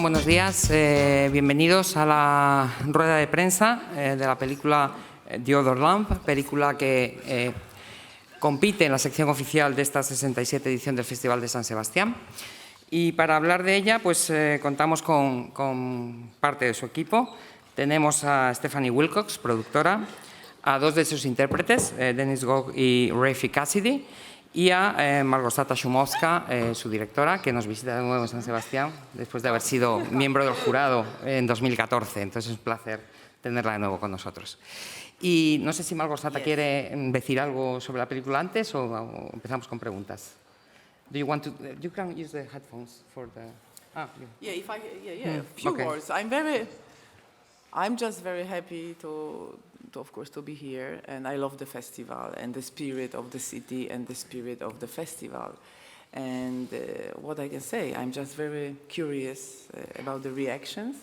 Gabón, buenos días. Bienvenidos a la rueda de prensa de la película The Other Lamp, película que compite en la sección oficial de esta 67 edición del Festival de San Sebastián. Y para hablar de ella, pues contamos con parte de su equipo. Tenemos a Stephanie Wilcox, productora, a dos de sus intérpretes, Dennis Gog y Rafi Cassidy, y a Margosata Szumowska, su directora, que nos visita de nuevo en San Sebastián, después de haber sido miembro del jurado en 2014. Entonces es un placer tenerla de nuevo con nosotros. Y no sé si Margosata quiere decir algo sobre la película antes o empezamos con preguntas. Do you want to? You can use the headphones for the. Ah, Yeah. A few words. I'm just very happy to of course, to be here, and I love the festival and the spirit of the city and the spirit of the festival. And what I can say, I'm just very curious about the reactions,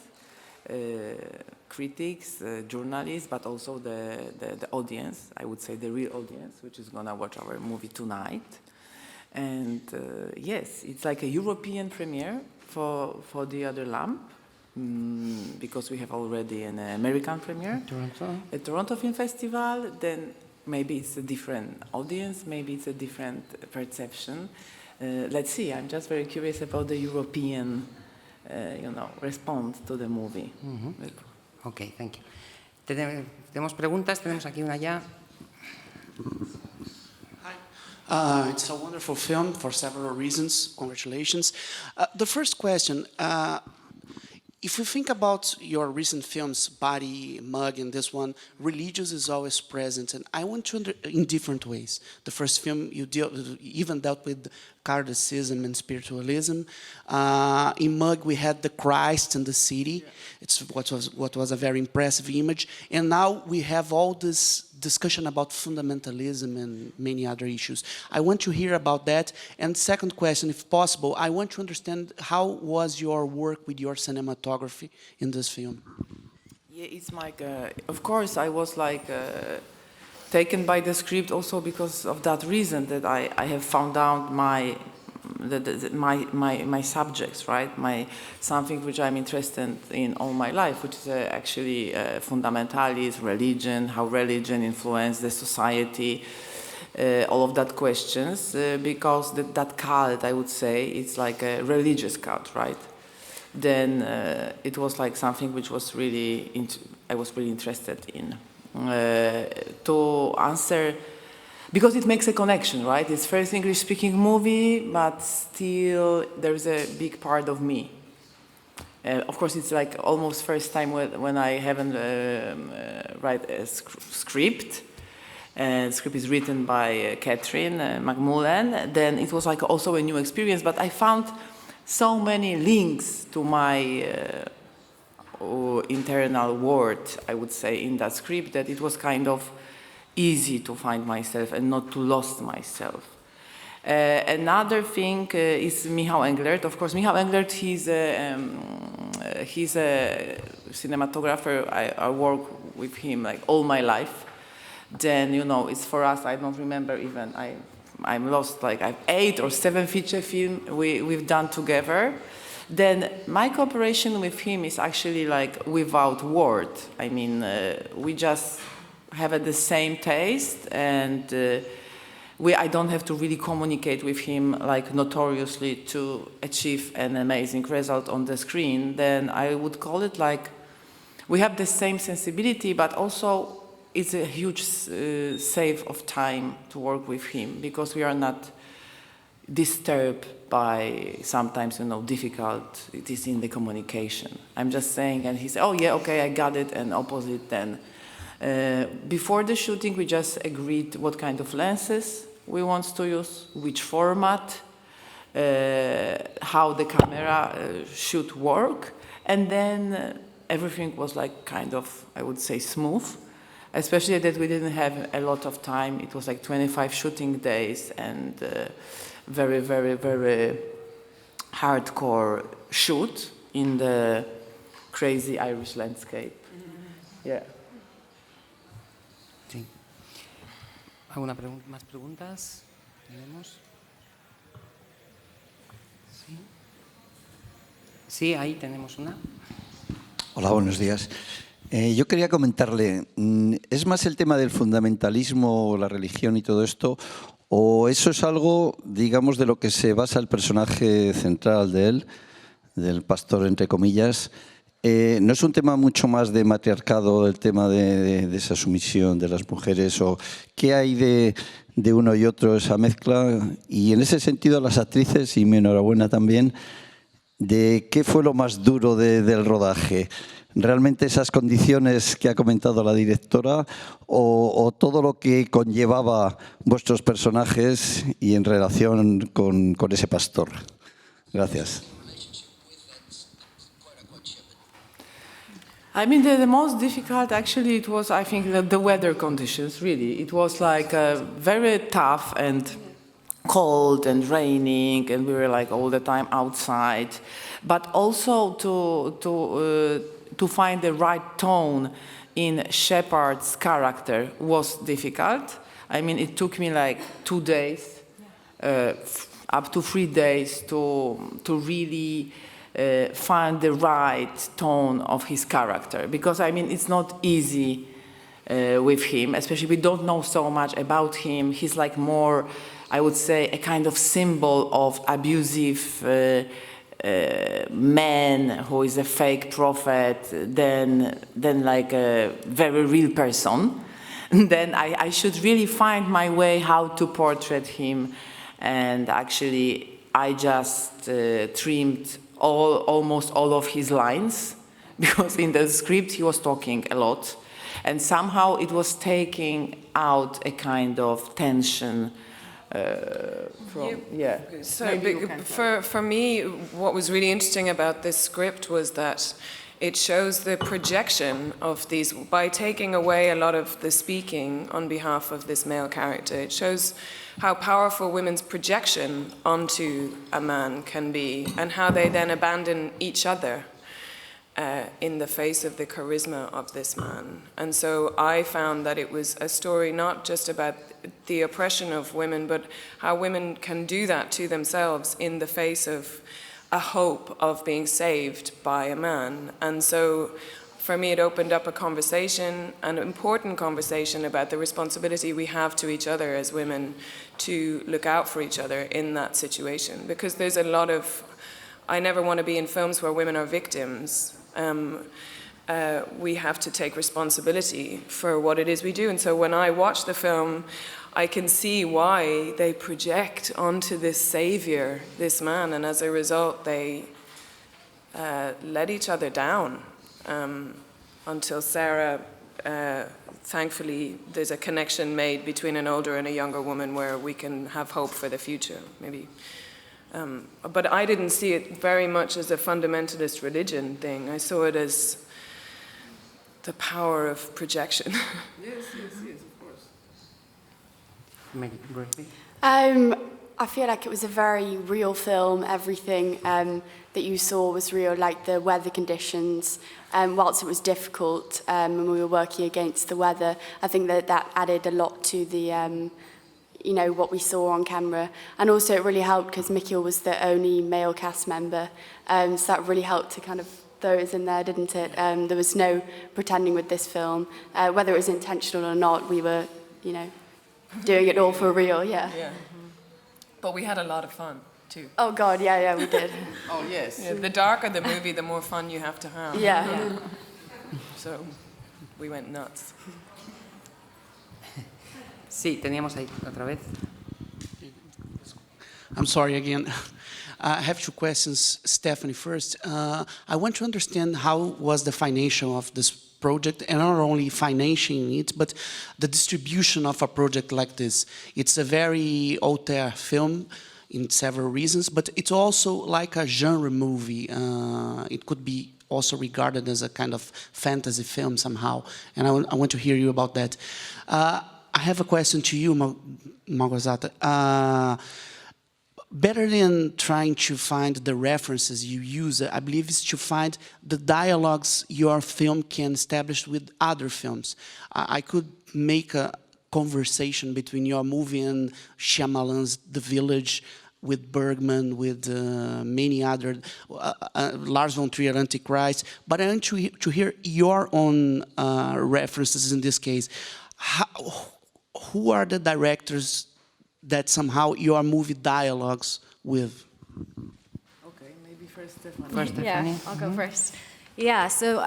critics, journalists, but also the audience, I would say the real audience, which is gonna watch our movie tonight. And yes, it's like a European premiere for The Other Lamp, because we have already an American premiere at Toronto Film Festival. Then maybe it's a different audience, maybe it's a different perception. Let's see. I'm just very curious about the European, response to the movie. Okay, thank you. Tenemos preguntas. Tenemos aquí una ya. It's a wonderful film for several reasons. Congratulations. The first question. If we think about your recent films, Body, Mug, and this one, religious is always present, and I want to in different ways. The first film you even dealt with Catholicism and spiritualism. In Mug, we had the Christ in the city. It's what was a very impressive image, and now we have all this discussion about fundamentalism and many other issues. I want to hear about that. And second question, if possible, I want to understand how was your work with your cinematography in this film? Yeah, it's like, of course, I was like taken by the script also because of that reason that I have found out my subjects, right? Something which I'm interested in all my life, which is actually fundamentalism, religion, how religion influenced the society, all of that questions, because that cult, I would say, it's like a religious cult, right? Then it was like something which was really, I was really interested in. To answer, because it makes a connection, right? It's first English-speaking movie, but still there's a big part of me. Of course, it's like almost first time when I haven't write a script. The script is written by Catherine McMullen. Then it was like also a new experience, but I found so many links to my internal world, I would say, in that script that it was kind of easy to find myself and not to lost myself. Another thing is Michał Englert. Of course, Michał Englert, he's a cinematographer. I work with him like all my life. Then, it's for us, I don't remember even, I'm lost, like I have 8 or 7 feature film we've done together. Then my cooperation with him is actually like without word. I mean, we just have the same taste, and I don't have to really communicate with him like notoriously to achieve an amazing result on the screen. Then I would call it like we have the same sensibility, but also it's a huge save of time to work with him because we are not disturbed by sometimes difficulties in the communication. I'm just saying, and he said, "Oh yeah, okay, I got it," and opposite then. Before the shooting, we just agreed what kind of lenses we want to use, which format, how the camera should work, and then everything was like kind of, I would say, smooth, especially that we didn't have a lot of time. It was like 25 shooting days and very, very, very hardcore shoot in the crazy Irish landscape. Yeah. Sí. ¿Más preguntas? ¿Tenemos? Sí. Sí, ahí tenemos una. Hola, buenos días. Yo quería comentarle, ¿es más el tema del fundamentalismo, la religión y todo esto, o eso es algo, digamos, de lo que se basa el personaje central de él, del pastor, entre comillas? ¿No es un tema mucho más de matriarcado, el tema de esa sumisión de las mujeres? ¿O qué hay de uno y otro, esa mezcla? Y en ese sentido, las actrices, y mi enhorabuena también, ¿de qué fue lo más duro del rodaje? ¿Realmente esas condiciones que ha comentado la directora o todo lo que conllevaba vuestros personajes y en relación con ese pastor? Gracias. I mean, the most difficult, actually, it was, I think, the weather conditions, really. It was like very tough and cold and raining, and we were like all the time outside. But also to find the right tone in Shepard's character was difficult. I mean, it took me like 2 days, up to 3 days to really find the right tone of his character. Because, I mean, it's not easy with him, especially we don't know so much about him. He's like more, I would say, a kind of symbol of abusive man who is a fake prophet than like a very real person. Then I should really find my way how to portray him, and actually I just trimmed almost all of his lines, because in the script he was talking a lot, and somehow it was taking out a kind of tension. So for me, what was really interesting about this script was that it shows the projection of these, by taking away a lot of the speaking on behalf of this male character, it shows how powerful women's projection onto a man can be, and how they then abandon each other in the face of the charisma of this man. And so I found that it was a story not just about the oppression of women, but how women can do that to themselves in the face of a hope of being saved by a man. And so for me, it opened up a conversation, an important conversation about the responsibility we have to each other as women to look out for each other in that situation. Because there's a lot of, I never want to be in films where women are victims. We have to take responsibility for what it is we do. And so when I watch the film, I can see why they project onto this savior, this man, and as a result they let each other down until Sarah, thankfully, there's a connection made between an older and a younger woman where we can have hope for the future, maybe. But I didn't see it very much as a fundamentalist religion thing. I saw it as the power of projection. Yes, of course. I feel like it was a very real film. Everything that you saw was real, like the weather conditions. Whilst it was difficult and we were working against the weather, I think that added a lot to the what we saw on camera. And also it really helped because Mikhail was the only male cast member, so that really helped to kind of throw us in there, didn't it? There was no pretending with this film. Whether it was intentional or not, we were, doing it all for real, yeah. But we had a lot of fun, too. Oh, God, yeah, we did. Oh, yes. Yeah, the darker the movie, the more fun you have to have. Yeah. So we went nuts. Sí, teníamos ahí otra vez. I'm sorry again. I have 2 questions. Stephanie, first, I want to understand how was the financial of this project, and not only financing it, but the distribution of a project like this. It's a very auteur film in several reasons, but it's also like a genre movie. It could be also regarded as a kind of fantasy film somehow, and I want to hear you about that. I have a question to you, Małgorzata. Better than trying to find the references you use, I believe is to find the dialogues your film can establish with other films. I could make a conversation between your movie and Shyamalan's The Village. with Bergman, with many other, Lars von Trier, Antichrist. But I want to hear your own references in this case. Who are the directors that somehow your movie dialogues with? Okay, maybe first Stephanie. Yeah, I'll go first. Yeah, so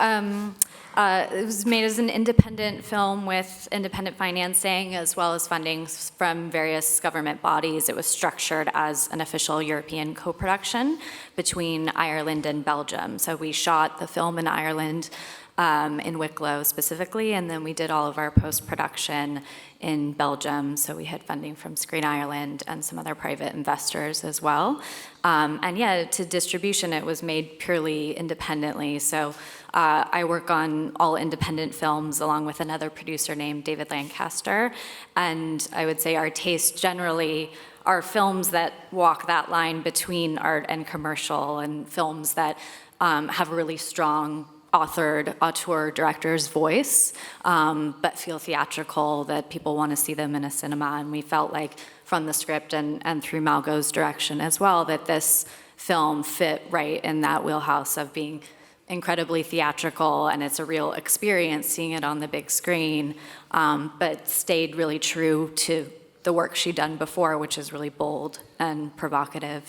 it was made as an independent film with independent financing as well as funding from various government bodies. It was structured as an official European co-production between Ireland and Belgium. So we shot the film in Ireland, in Wicklow specifically, and then we did all of our post-production in Belgium. So we had funding from Screen Ireland and some other private investors as well. And yeah, to distribution, it was made purely independently. So I work on all independent films along with another producer named David Lancaster. And I would say our taste generally are films that walk that line between art and commercial, and films that have a really strong authored auteur director's voice, but feel theatrical, that people want to see them in a cinema. And we felt like from the script and through Malgo's direction as well, that this film fit right in that wheelhouse of being incredibly theatrical, and it's a real experience seeing it on the big screen, but stayed really true to the work she'd done before, which is really bold and provocative.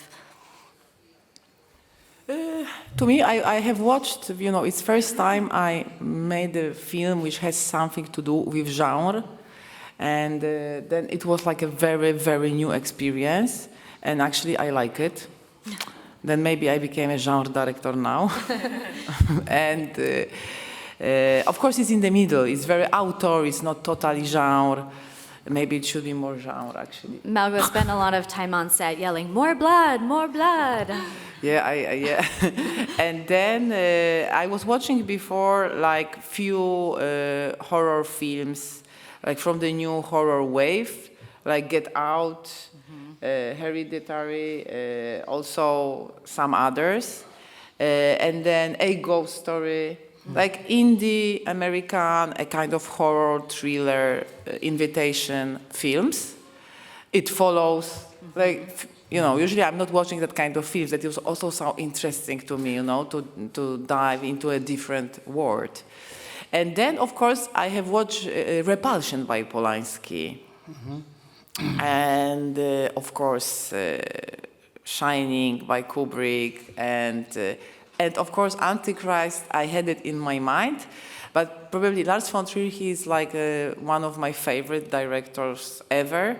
To me, I have watched, it's first time I made a film which has something to do with genre. And then it was like a very, very new experience. And actually, I like it. Then maybe I became a genre director now. And of course, it's in the middle. It's very auteur, it's not totally genre. Maybe it should be more genre, actually. Malgo spent a lot of time on set yelling, "More blood, more blood." Yeah, yeah. And then I was watching before like few horror films, like from the new horror wave, like Get Out, Hereditary, also some others, and then A Ghost Story. Like indie American, a kind of horror thriller invitation films. It follows, like, usually I'm not watching that kind of films. That is also so interesting to me, to dive into a different world. And then, of course, I have watched Repulsion by Polanski. And, of course, Shining by Kubrick, and of course, Antichrist, I had it in my mind, but probably Lars von Trier, he's like one of my favorite directors ever.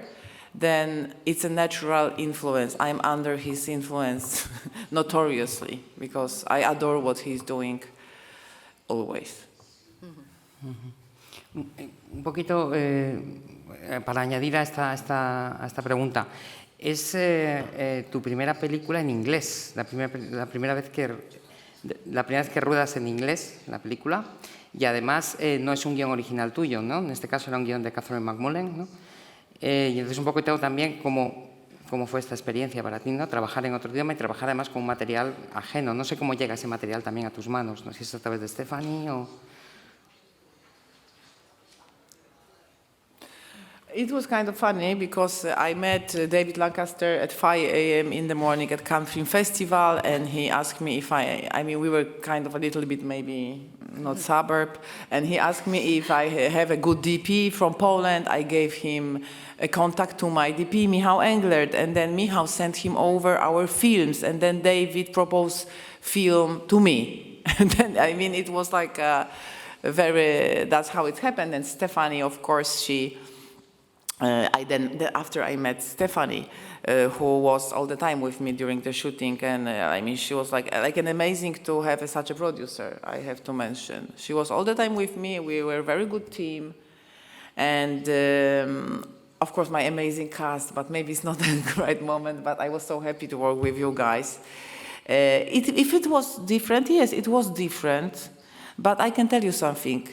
Then it's a natural influence. I'm under his influence notoriously, because I adore what he's doing always. Un poquito para añadir a esta pregunta. Es tu primera película en inglés, la primera vez que ruedas en inglés la película, y además no es un guión original tuyo, ¿no? En este caso era un guión de Catherine McMullen, ¿no? Y entonces un poco también cómo fue esta experiencia para ti, ¿no? Trabajar en otro idioma y trabajar además con un material ajeno. No sé cómo llega ese material también a tus manos, no sé si es a través de Stephanie o... It was kind of funny because I met David Lancaster at 5 a.m. in the morning at Cannes Film Festival, and he asked me if we were kind of a little bit maybe not suburb, and he asked me if I have a good DP from Poland. I gave him a contact to my DP, Michał Englert, and then Michał sent him over our films, and then David proposed film to me. And then, it was like that's how it happened. And Stephanie, of course, she... after I met Stephanie, who was all the time with me during the shooting, and she was like an amazing to have such a producer, I have to mention. She was all the time with me, we were a very good team, and of course my amazing cast, but maybe it's not the right moment, but I was so happy to work with you guys. If it was different, yes, it was different, But I can tell you something.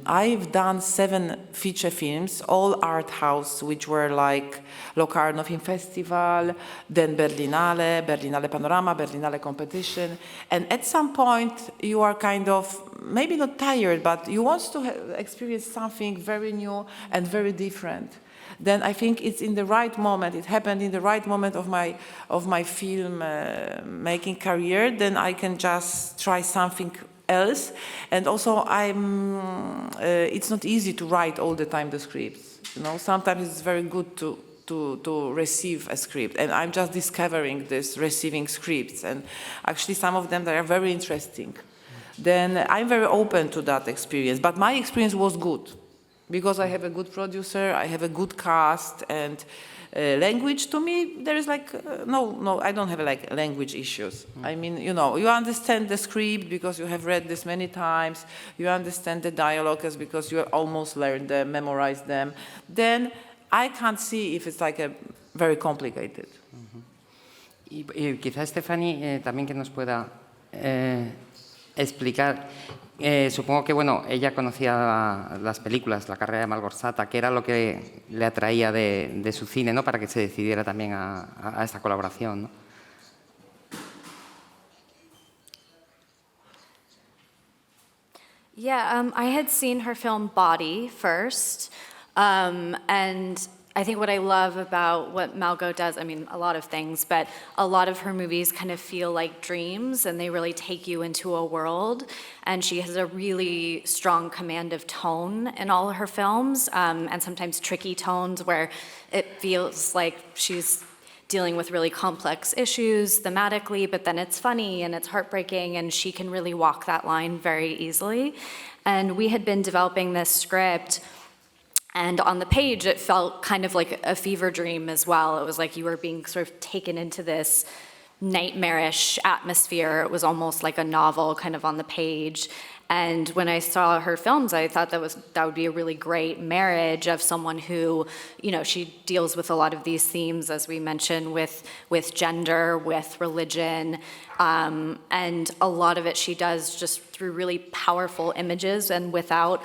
I've done 7 feature films, all art house, which were like Locarno Film Festival, then Berlinale, Berlinale Panorama, Berlinale Competition. And at some point, you are kind of, maybe not tired, but you want to experience something very new and very different. Then I think it's in the right moment, it happened in the right moment of my film making career, then I can just try something else. And also it's not easy to write all the time the scripts. You know, sometimes it's very good to receive a script, and I'm just discovering this receiving scripts, and actually some of them, they are very interesting. Then I'm very open to that experience, but my experience was good. Because I have a good producer, I have a good cast, and language, to me, there is like, no, I don't have like language issues. I mean, you know, you understand the script because you have read this many times, you understand the dialogues because you almost learned them, memorized them. Then I can't see if it's like a very complicated. Y quizá Stephanie también que nos pueda explicar. Supongo que, bueno, ella conocía las películas, la carrera de Malgorzata, que era lo que le atraía de su cine, ¿no? Para que se decidiera también a esta colaboración, ¿no? Yeah, I had seen her film Body first, and I think what I love about what Malgo does, I mean, a lot of things, but a lot of her movies kind of feel like dreams, and they really take you into a world. And she has a really strong command of tone in all of her films, and sometimes tricky tones where it feels like she's dealing with really complex issues thematically, but then it's funny and it's heartbreaking, and she can really walk that line very easily. And we had been developing this script, and on the page, it felt kind of like a fever dream as well. It was like you were being sort of taken into this nightmarish atmosphere. It was almost like a novel kind of on the page. And when I saw her films, I thought that would be a really great marriage of someone who, you know, she deals with a lot of these themes, as we mentioned, with gender, with religion, and a lot of it she does just through really powerful images and without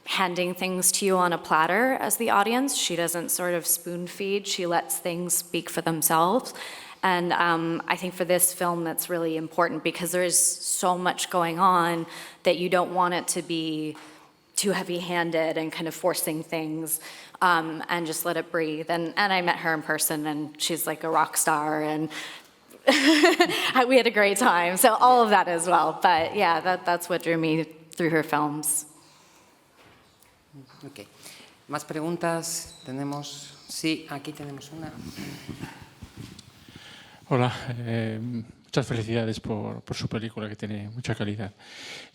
handing things to you on a platter as the audience. She doesn't sort of spoon feed, she lets things speak for themselves. And I think for this film that's really important because there is so much going on that you don't want it to be too heavy-handed and kind of forcing things, and just let it breathe. And I met her in person, and she's like a rock star, and we had a great time. So all of that as well. But yeah, that's what drew me through her films. Okay. ¿Más preguntas? Tenemos... Sí, aquí tenemos una. Hola, muchas felicidades por su película, que tiene mucha calidad.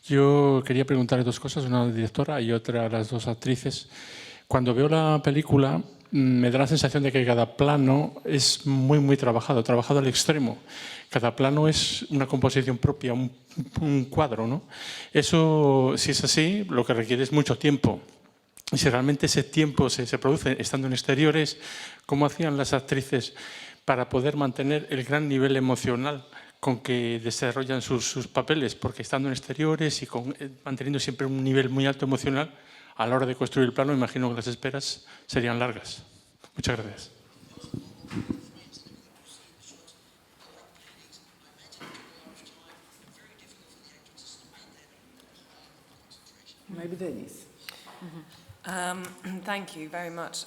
Yo quería preguntarle 2 cosas, una a la directora y otra a las 2 actrices. Cuando veo la película, me da la sensación de que cada plano es muy trabajado al extremo. Cada plano es una composición propia, un cuadro, ¿no? Eso, si es así, lo que requiere es mucho tiempo. Y si realmente ese tiempo se produce estando en exteriores, ¿cómo hacían las actrices para poder mantener el gran nivel emocional con que desarrollan sus papeles? Porque estando en exteriores y manteniendo siempre un nivel muy alto emocional, a la hora de construir el plano, imagino que las esperas serían largas. Muchas gracias. Maybe Denise. Thank you very much.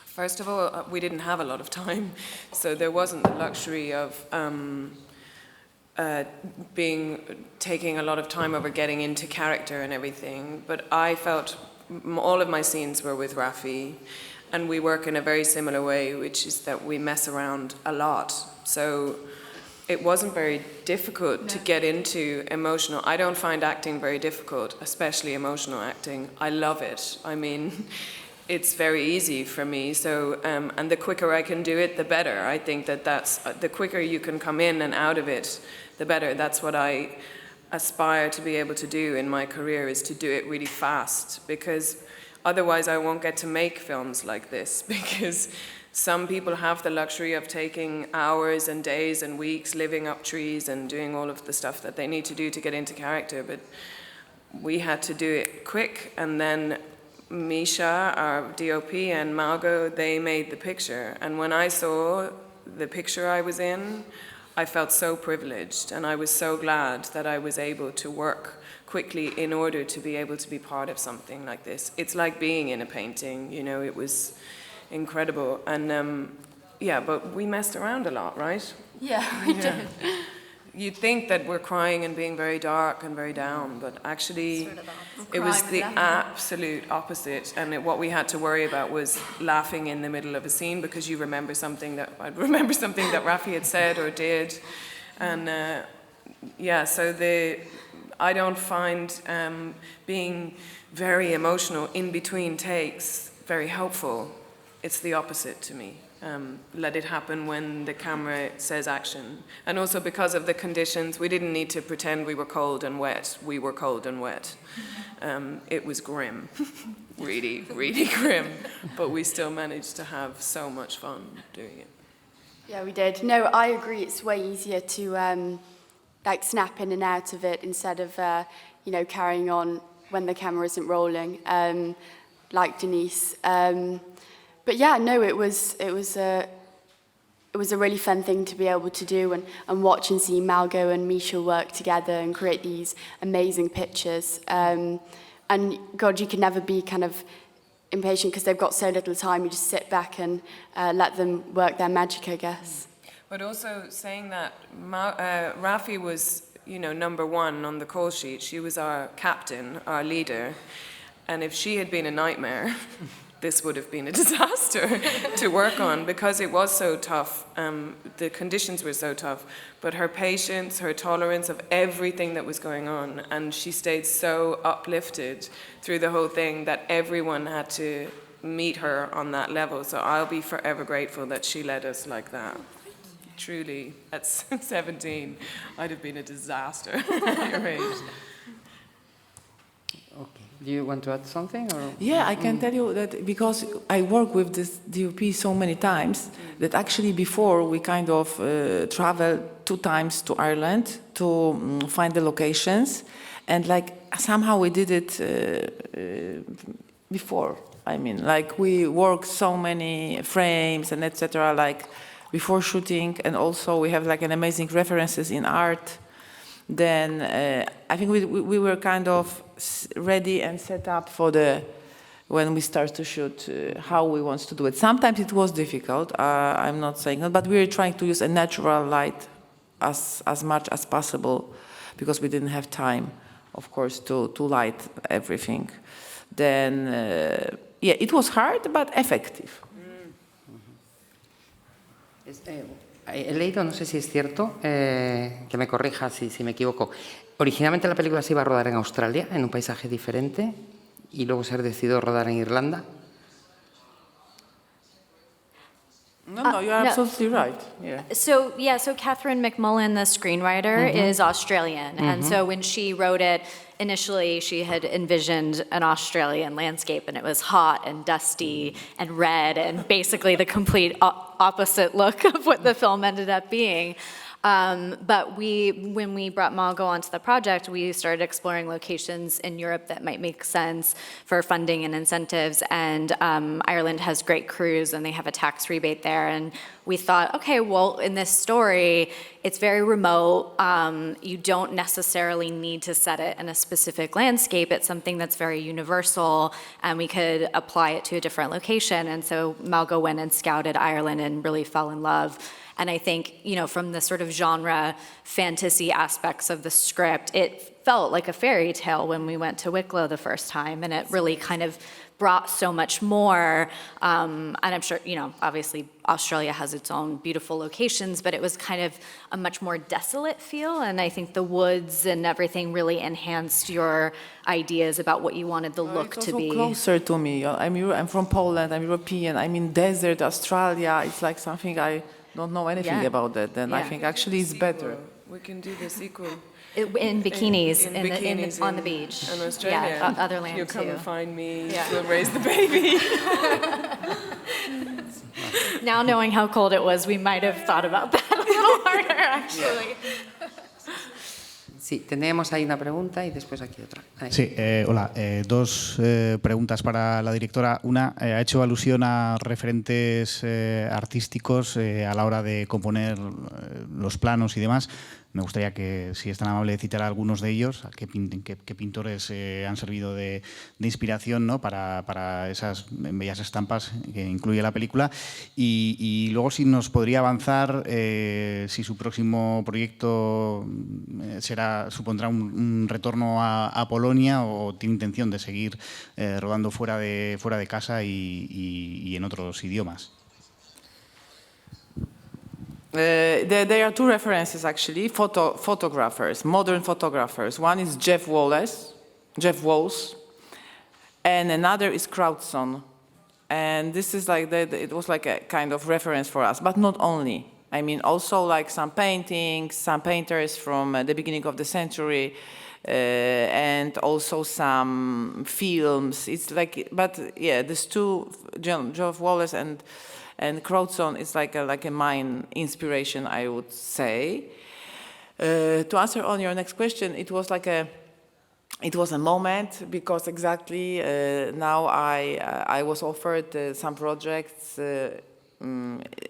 First of all, we didn't have a lot of time, so there wasn't the luxury of taking a lot of time over getting into character and everything. But I felt all of my scenes were with Rafi, and we work in a very similar way, which is that we mess around a lot. So it wasn't very difficult to get into emotional. I don't find acting very difficult, especially emotional acting. I love it. I mean, it's very easy for me. So, and the quicker I can do it, the better. I think that's the quicker you can come in and out of it, the better. That's what I aspire to be able to do in my career, is to do it really fast, because otherwise I won't get to make films like this, because some people have the luxury of taking hours and days and weeks living up trees and doing all of the stuff that they need to do to get into character, but we had to do it quick, and then Misha, our DOP, and Margot, they made the picture. And when I saw the picture I was in, I felt so privileged, and I was so glad that I was able to work quickly in order to be able to be part of something like this. It's like being in a painting, you know, it was incredible. And yeah, but we messed around a lot, right? Yeah, we did. You'd think that we're crying and being very dark and very down, but actually it was the absolute opposite. And what we had to worry about was laughing in the middle of a scene because you remember something that Rafi had said or did. And yeah, so I don't find being very emotional in between takes very helpful. It's the opposite to me. Let it happen when the camera says action. And also because of the conditions, we didn't need to pretend we were cold and wet. We were cold and wet. It was grim, really, really grim. But we still managed to have so much fun doing it. Yeah, we did. No, I agree. It's way easier to like snap in and out of it instead of you know, carrying on when the camera isn't rolling, like Denise. But yeah, no, it was a really fun thing to be able to do and watch and see Margot and Misha work together and create these amazing pictures. And God, you can never be kind of impatient because they've got so little time. You just sit back and let them work their magic, I guess. But also saying that Rafi was, you know, #1 on the call sheet. She was our captain, our leader. And if she had been a nightmare, this would have been a disaster to work on because it was so tough. The conditions were so tough. But her patience, her tolerance of everything that was going on, and she stayed so uplifted through the whole thing that everyone had to meet her on that level. So I'll be forever grateful that she led us like that. Truly, at 17, I'd have been a disaster at your age. Okay. Do you want to add something? Or? Yeah, I can tell you that because I work with this DOP so many times that actually before we kind of traveled 2 times to Ireland to find the locations, and like somehow we did it before. I mean, like we worked so many frames and etc. like before shooting, and also we have like an amazing references in art. Then I think we were kind of ready and set up for when we start to shoot how we want to do it. Sometimes it was difficult, I'm not saying that, but we were trying to use a natural light as much as possible because we didn't have time, of course, to light everything. Then, yeah, it was hard but effective. He leído, no sé si es cierto, que me corrija si me equivoco. Originalmente la película se iba a rodar en Australia, en un paisaje diferente, y luego se ha decidido rodar en Irlanda. No, you're absolutely right. Yeah. So Catherine McMullen, the screenwriter, is Australian. And so when she wrote it, initially she had envisioned an Australian landscape, and it was hot and dusty and red and basically the complete opposite look of what the film ended up being. But when we brought Margot onto the project, we started exploring locations in Europe that might make sense for funding and incentives. And Ireland has great crews, and they have a tax rebate there. And we thought, okay, well, in this story, it's very remote. You don't necessarily need to set it in a specific landscape. It's something that's very universal, and we could apply it to a different location. And so Margot went and scouted Ireland and really fell in love. And I think, you know, from the sort of genre fantasy aspects of the script, it felt like a fairy tale when we went to Wicklow the first time, and it really kind of brought so much more. And I'm sure, you know, obviously Australia has its own beautiful locations, but it was kind of a much more desolate feel. And I think the woods and everything really enhanced your ideas about what you wanted the look to be. It's also closer to me. I'm from Poland, I'm European, I'm in desert, Australia. It's like something I don't know anything about that, then I think actually it's better. We can do the sequel. In bikinis, on the beach. In Australia. Yeah, other land You'll come too. and find me, we'll raise the baby. Now knowing how cold it was, we might have thought about that a little harder, actually. Sí, tenemos ahí una pregunta y después aquí otra. Ahí. Sí, hola. Dos preguntas para la directora. Una, ha hecho alusión a referentes artísticos a la hora de componer los planos y demás. Me gustaría que, si es tan amable, citar algunos de ellos, qué pintores han servido de inspiración, ¿no?, para esas bellas estampas que incluye la película. Y luego, si nos podría avanzar si su próximo proyecto supondrá un retorno a Polonia o tiene intención de seguir rodando fuera de casa y en otros idiomas. There are two references, actually, photographers, modern photographers. One is Jeff Walls, and another is Crowdson. And this is like, it was like a kind of reference for us, but not only. I mean, also like some paintings, some painters from the beginning of the century, and also some films. It's like, but yeah, these two, Jeff Walls and Crowdson is like a mine inspiration, I would say. To answer on your next question, it was a moment, because exactly now I was offered some projects,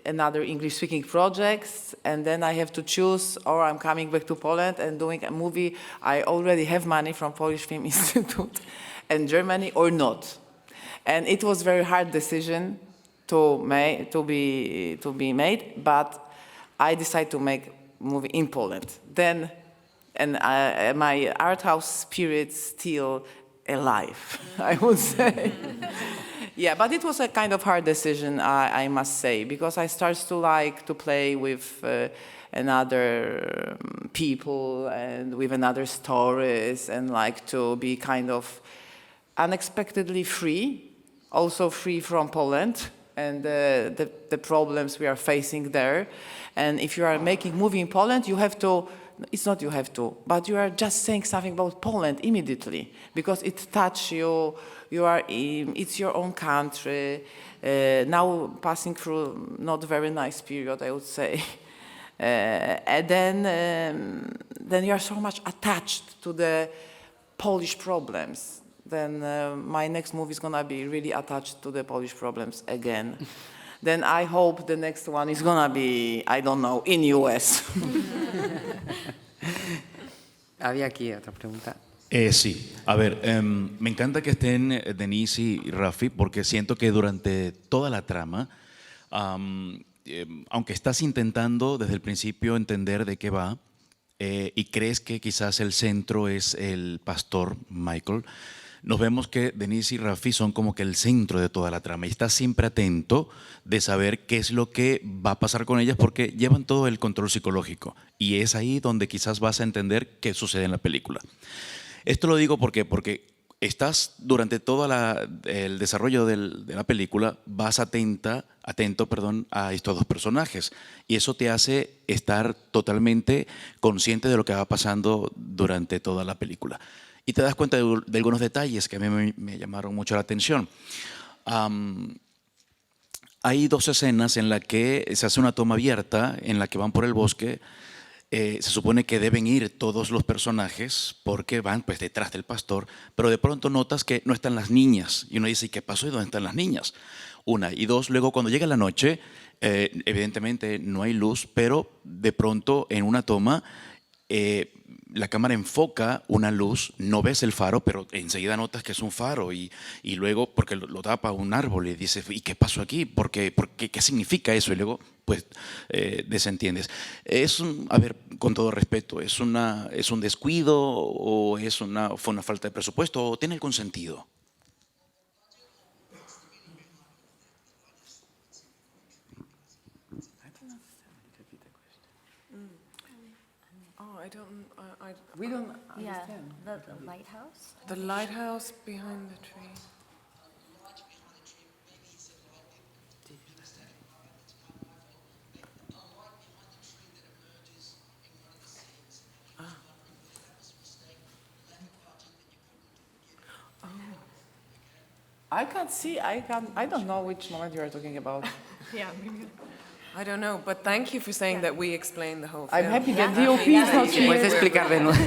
another English-speaking projects, and then I have to choose, or I'm coming back to Poland and doing a movie. I already have money from Polish Film Institute and Germany, or not. And it was a very hard decision to be made, but I decided to make a movie in Poland. Then, and my art house spirit still alive, I would say. Yeah, but it was a kind of hard decision, I must say, because I started to like to play with another people and with another stories, and like to be kind of unexpectedly free, also free from Poland and the problems we are facing there. And if you are making movie in Poland, you have to, it's not you have to, but you are just saying something about Poland immediately, because it touches you, it's your own country, now passing through not very nice period, I would say. And then you are so much attached to the Polish problems. Then my next movie is gonna be really attached to the Polish problems again. Then I hope the next one is gonna be, I don't know, in US. Había aquí otra pregunta. Sí, a ver, me encanta que estén Denise y Rafi, porque siento que durante toda la trama, aunque estás intentando desde el principio entender de qué va, y crees que quizás el centro es el pastor Michael, nos vemos que Denise y Rafi son como que el centro de toda la trama, y estás siempre atento de saber qué es lo que va a pasar con ellas, porque llevan todo el control psicológico, y es ahí donde quizás vas a entender qué sucede en la película. Esto lo digo porque estás durante todo el desarrollo de la película, vas atento a estos dos personajes, y eso te hace estar totalmente consciente de lo que va pasando durante toda la película. Y te das cuenta de algunos detalles que a mí me llamaron mucho la atención. Hay dos escenas en las que se hace una toma abierta, en la que van por el bosque. Se supone que deben ir todos los personajes porque van pues detrás del pastor, pero de pronto notas que no están las niñas. Y uno dice, ¿y qué pasó? ¿Y dónde están las niñas? Una. Y dos, luego cuando llega la noche, evidentemente no hay luz, pero de pronto en una toma la cámara enfoca una luz, no ves el faro, pero enseguida notas que es un faro, y luego, porque lo tapa un árbol, y dices, ¿y qué pasó aquí? ¿Qué significa eso? Y luego pues desentiendes. A ver, con todo respeto, ¿es un descuido o fue una falta de presupuesto o tiene algún sentido? We don't understand. Yeah, the lighthouse? The lighthouse behind the tree. I can't see. I don't know which moment you are talking about. Yeah, maybe. I don't know, but thank you for saying that we explained the whole film. I'm happy that DOP is not here. ¿Puedes explicar de nuevo?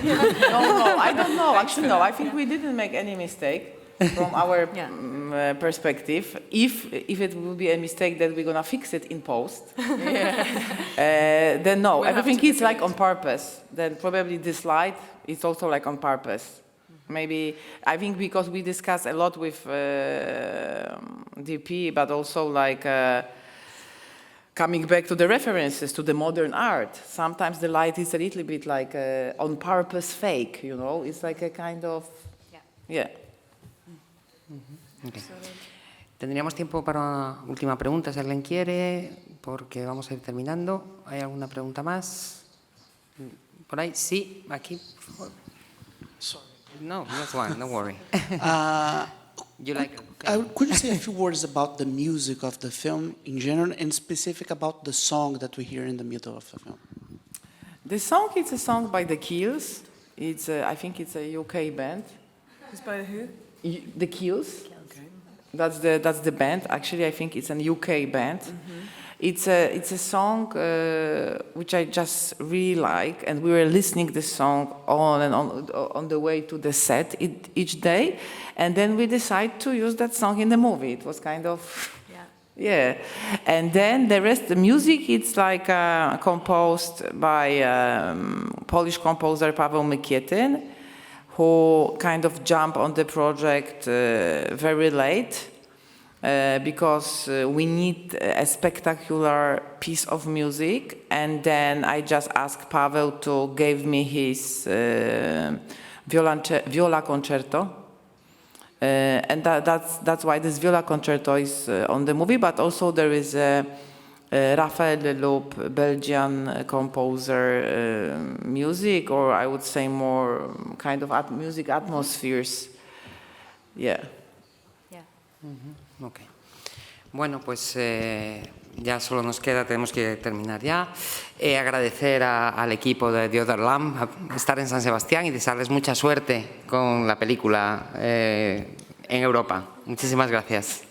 No, I don't know. Actually, no. I think we didn't make any mistake from our perspective. If it will be a mistake that we're gonna fix it in post, then no. Everything is like on purpose. Then probably this slide is also like on purpose. Maybe I think because we discussed a lot with DP, but also like. Coming back to the references to the modern art, sometimes the light is a little bit like on purpose fake, you know? It's like a kind of, yeah. Okay. Tendríamos tiempo para una última pregunta, si alguien quiere, porque vamos a ir terminando. ¿Hay alguna pregunta más? ¿Por ahí? Sí, aquí, por favor. Sorry. No, that's one, don't worry. You like it? Could you say a few words about the music of the film in general, and specific about the song that we hear in the middle of the film? The song is a song by The Kills. It's I think it's a UK band. It's by who? The Kills. Okay. That's the band. Actually, I think it's an UK band. Mm-hmm. It's a song which I just really like, and we were listening this song on and on the way to the set each day, and then we decided to use that song in the movie. It was kind of and then the rest, the music, it's like composed by Polish composer Paweł Mykietyn, who kind of jumped on the project very late. Because we need a spectacular piece of music, and then I just asked Paweł to give me his viola concerto, and that's why this viola concerto is on the movie. But also there is Raphael Leloup, Belgian composer, music, or I would say more kind of music atmospheres. Yeah. Okay. Bueno, pues ya solo nos queda, tenemos que terminar ya. Agradecer al equipo de The Other Lamb a estar en San Sebastián y desearles mucha suerte con la película en Europa. Muchísimas gracias.